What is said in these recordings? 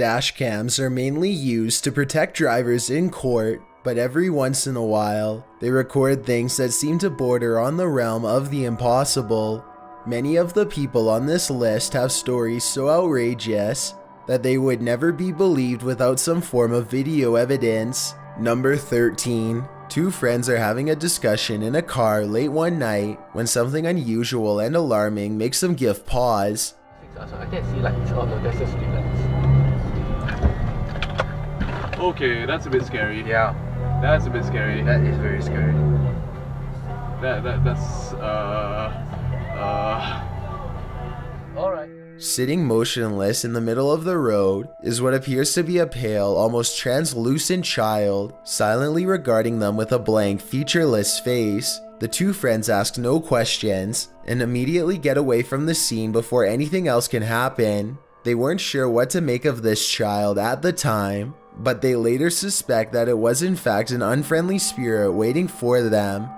dash cams are mainly used to protect drivers in court, but every once in a while, they record things that seem to border on the realm of the impossible. Many of the people on this list have stories so outrageous that they would never be believed without some form of video evidence. Number 13. Two friends are having a discussion in a car late one night when something unusual and alarming makes them give pause. I can't see like, oh no, that's just streetlights. Okay, that's a bit scary. Yeah. That's a bit scary. That is very scary. That's Alright. Sitting motionless in the middle of the road is what appears to be a pale, almost translucent child, silently regarding them with a blank, featureless face. The two friends ask no questions and immediately get away from the scene before anything else can happen. They weren't sure what to make of this child at the time, but they later suspect that it was in fact an unfriendly spirit waiting for them.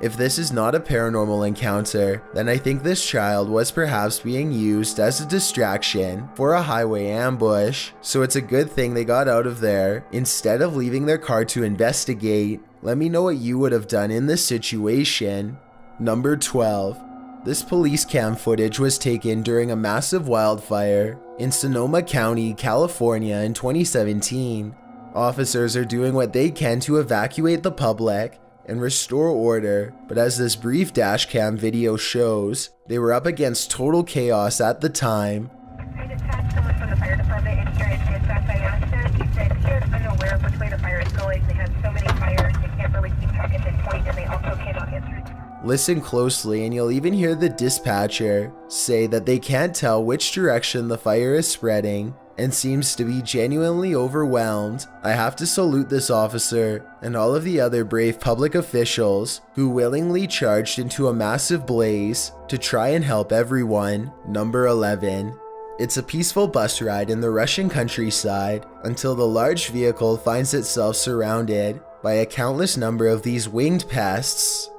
If this is not a paranormal encounter, then I think this child was perhaps being used as a distraction for a highway ambush, so it's a good thing they got out of there instead of leaving their car to investigate. Let me know what you would have done in this situation. Number 12. This police cam footage was taken during a massive wildfire in Sonoma County, California in 2017. Officers are doing what they can to evacuate the public and restore order, but as this brief dashcam video shows, they were up against total chaos at the time. I dispatched someone from the fire department and here is dispatch by accident. He said he is unaware of which way the fire is going. They have so many fires, they can't really keep track at this point, and they also cannot get through. Listen closely and you'll even hear the dispatcher say that they can't tell which direction the fire is spreading and seems to be genuinely overwhelmed. I have to salute this officer and all of the other brave public officials who willingly charged into a massive blaze to try and help everyone. Number 11. It's a peaceful bus ride in the Russian countryside until the large vehicle finds itself surrounded by a countless number of these winged pests.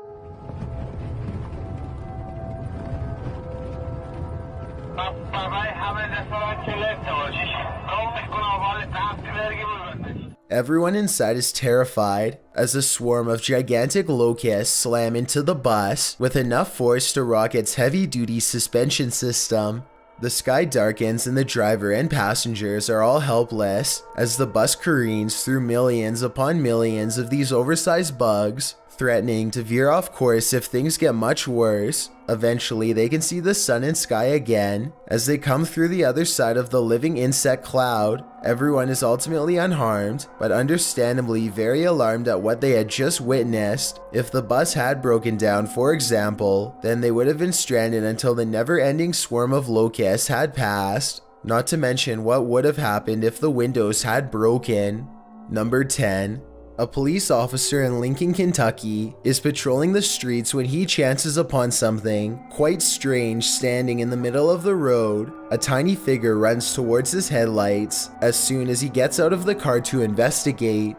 Everyone inside is terrified as a swarm of gigantic locusts slam into the bus with enough force to rock its heavy-duty suspension system. The sky darkens and the driver and passengers are all helpless as the bus careens through millions upon millions of these oversized bugs, threatening to veer off course if things get much worse. Eventually, they can see the sun and sky again as they come through the other side of the living insect cloud. Everyone is ultimately unharmed, but understandably very alarmed at what they had just witnessed. If the bus had broken down, for example, then they would have been stranded until the never-ending swarm of locusts had passed. Not to mention what would have happened if the windows had broken. Number 10. A police officer in Lincoln, Kentucky is patrolling the streets when he chances upon something quite strange standing in the middle of the road. A tiny figure runs towards his headlights as soon as he gets out of the car to investigate.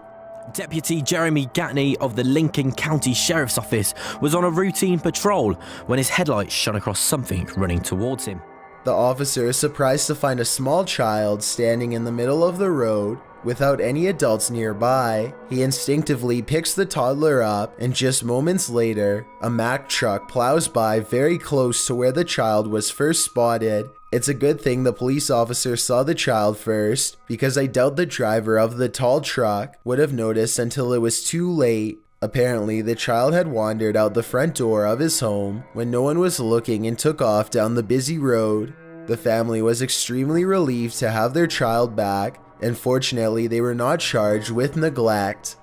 Deputy Jeremy Gatney of the Lincoln County Sheriff's Office was on a routine patrol when his headlights shone across something running towards him. The officer is surprised to find a small child standing in the middle of the road without any adults nearby. He instinctively picks the toddler up, and just moments later, a Mack truck plows by very close to where the child was first spotted. It's a good thing the police officer saw the child first, because I doubt the driver of the tall truck would have noticed until it was too late. Apparently, the child had wandered out the front door of his home when no one was looking and took off down the busy road. The family was extremely relieved to have their child back, and fortunately they were not charged with neglect.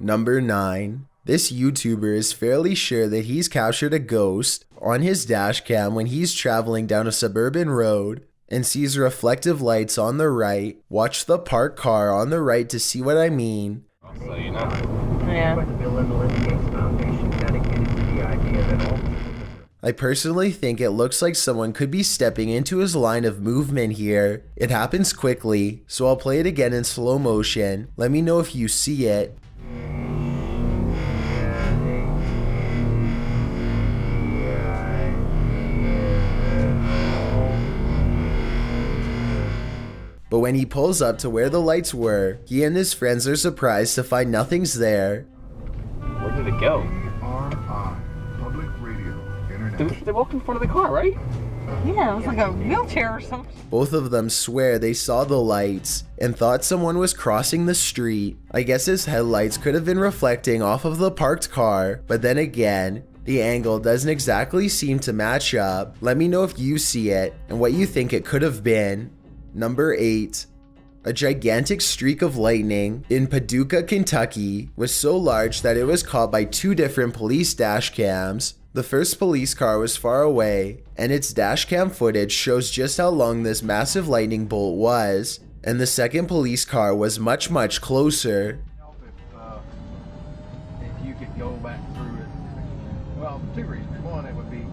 Number 9. This YouTuber is fairly sure that he's captured a ghost on his dashcam when he's traveling down a suburban road and sees reflective lights on the right. Watch the parked car on the right to see what I mean. So, you know. Yeah. I personally think it looks like someone could be stepping into his line of movement here. It happens quickly, so I'll play it again in slow motion. Let me know if you see it. But when he pulls up to where the lights were, he and his friends are surprised to find nothing's there. Where did it go? Public radio, internet. They walked in front of the car, right? Yeah, it was like a wheelchair or something. Both of them swear they saw the lights and thought someone was crossing the street. I guess his headlights could have been reflecting off of the parked car, but then again, the angle doesn't exactly seem to match up. Let me know if you see it and what you think it could have been. Number 8. A gigantic streak of lightning in Paducah, Kentucky was so large that it was caught by 2 different police dash cams. The first police car was far away, and its dash cam footage shows just how long this massive lightning bolt was, and the second police car was much closer. If you could go back through it, well, 2 reasons. One, it would be.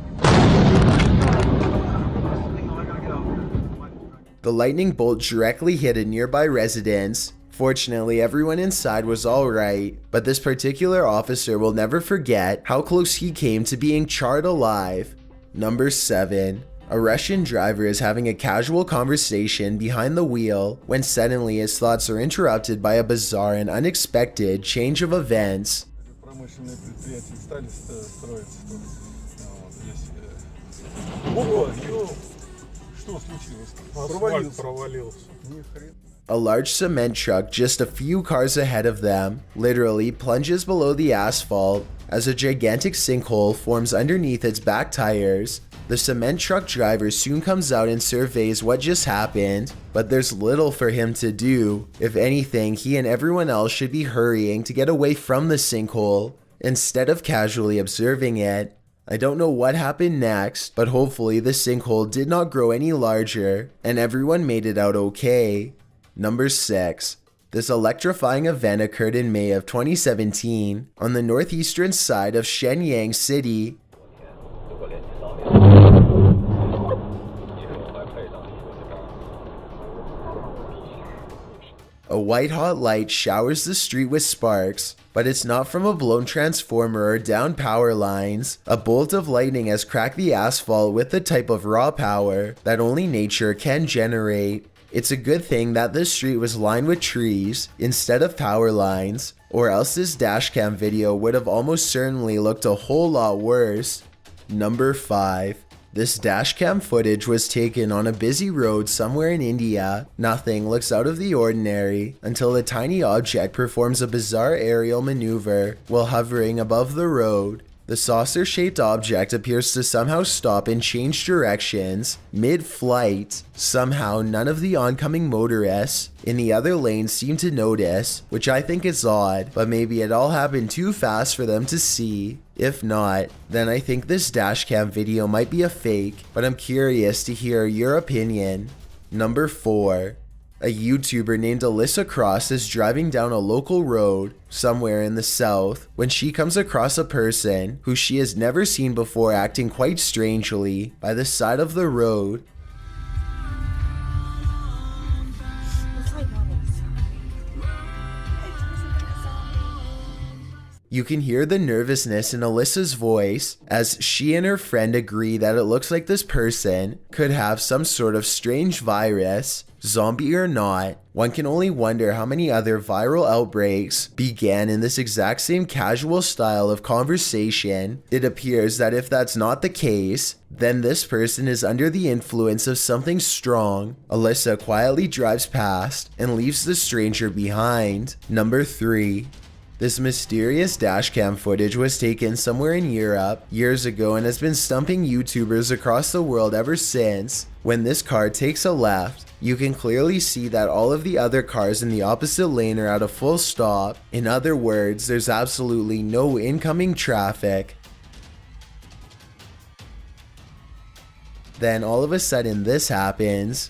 The lightning bolt directly hit a nearby residence. Fortunately, everyone inside was alright, but this particular officer will never forget how close he came to being charred alive. Number 7. A Russian driver is having a casual conversation behind the wheel when suddenly his thoughts are interrupted by a bizarre and unexpected change of events. A large cement truck just a few cars ahead of them literally plunges below the asphalt as a gigantic sinkhole forms underneath its back tires. The cement truck driver soon comes out and surveys what just happened, but there's little for him to do. If anything, he and everyone else should be hurrying to get away from the sinkhole instead of casually observing it. I don't know what happened next, but hopefully the sinkhole did not grow any larger and everyone made it out okay. Number 6. This electrifying event occurred in May of 2017 on the northeastern side of Shenyang City. A white-hot light showers the street with sparks, but it's not from a blown transformer or downed power lines. A bolt of lightning has cracked the asphalt with the type of raw power that only nature can generate. It's a good thing that this street was lined with trees instead of power lines, or else this dashcam video would have almost certainly looked a whole lot worse. Number 5. This dashcam footage was taken on a busy road somewhere in India. Nothing looks out of the ordinary until a tiny object performs a bizarre aerial maneuver while hovering above the road. The saucer-shaped object appears to somehow stop and change directions mid-flight. Somehow, none of the oncoming motorists in the other lane seem to notice, which I think is odd, but maybe it all happened too fast for them to see. If not, then I think this dashcam video might be a fake, but I'm curious to hear your opinion. Number 4. A YouTuber named Alyssa Cross is driving down a local road somewhere in the south when she comes across a person who she has never seen before acting quite strangely by the side of the road. You can hear the nervousness in Alyssa's voice as she and her friend agree that it looks like this person could have some sort of strange virus. Zombie or not, one can only wonder how many other viral outbreaks began in this exact same casual style of conversation. It appears that if that's not the case, then this person is under the influence of something strong. Alyssa quietly drives past and leaves the stranger behind. Number 3. This mysterious dashcam footage was taken somewhere in Europe years ago and has been stumping YouTubers across the world ever since. When this car takes a left, you can clearly see that all of the other cars in the opposite lane are at a full stop. In other words, there's absolutely no incoming traffic. Then all of a sudden this happens.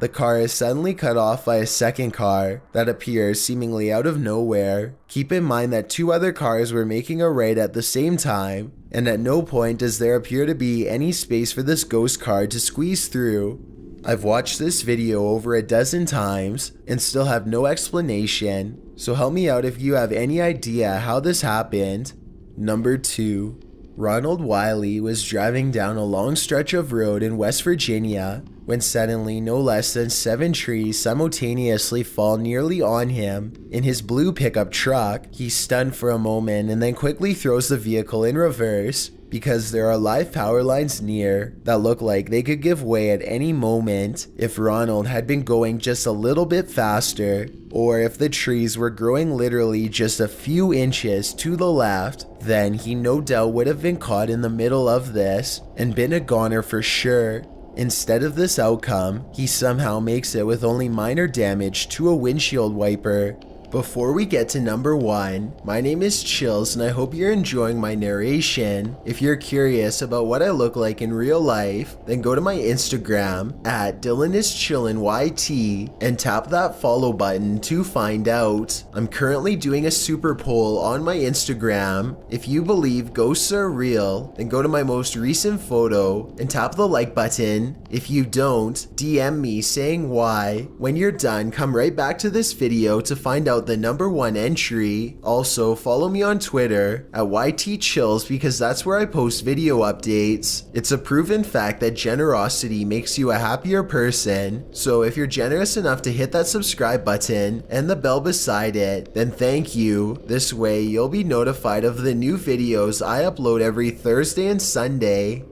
The car is suddenly cut off by a second car that appears seemingly out of nowhere. Keep in mind that 2 other cars were making a right at the same time, and at no point does there appear to be any space for this ghost car to squeeze through. I've watched this video over a dozen times and still have no explanation, so help me out if you have any idea how this happened. Number 2. Ronald Wiley was driving down a long stretch of road in West Virginia when suddenly no less than 7 trees simultaneously fall nearly on him in his blue pickup truck. He's stunned for a moment and then quickly throws the vehicle in reverse because there are live power lines near that look like they could give way at any moment if Ronald had been going just a little bit faster, or if the trees were growing literally just a few inches to the left. Then he no doubt would have been caught in the middle of this and been a goner for sure. Instead of this outcome, he somehow makes it with only minor damage to a windshield wiper. Before we get to number 1, my name is Chills and I hope you're enjoying my narration. If you're curious about what I look like in real life, then go to my Instagram at DylanIsChillinYT and tap that follow button to find out. I'm currently doing a super poll on my Instagram. If you believe ghosts are real, then go to my most recent photo and tap the like button. If you don't, DM me saying why. When you're done, come right back to this video to find out the number 1 entry. Also, follow me on Twitter at YTChills because that's where I post video updates. It's a proven fact that generosity makes you a happier person. So if you're generous enough to hit that subscribe button and the bell beside it, then thank you. This way you'll be notified of the new videos I upload every Thursday and Sunday.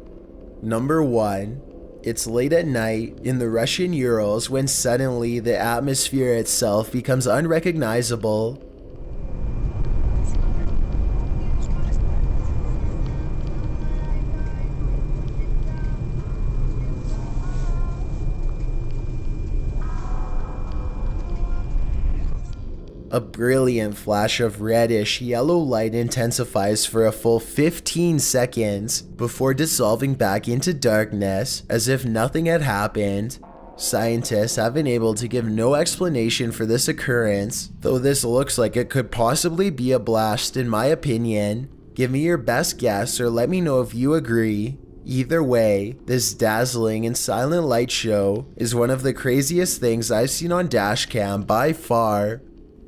Number 1. It's late at night in the Russian Urals when suddenly the atmosphere itself becomes unrecognizable. A brilliant flash of reddish yellow light intensifies for a full 15 seconds before dissolving back into darkness as if nothing had happened. Scientists have been able to give no explanation for this occurrence, though this looks like it could possibly be a blast in my opinion. Give me your best guess or let me know if you agree. Either way, this dazzling and silent light show is one of the craziest things I've seen on dashcam by far.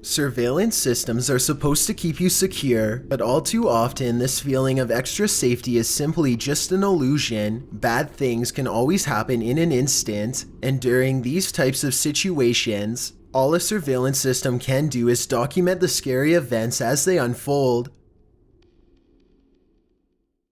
Surveillance systems are supposed to keep you secure, but all too often this feeling of extra safety is simply just an illusion. Bad things can always happen in an instant, and during these types of situations, all a surveillance system can do is document the scary events as they unfold.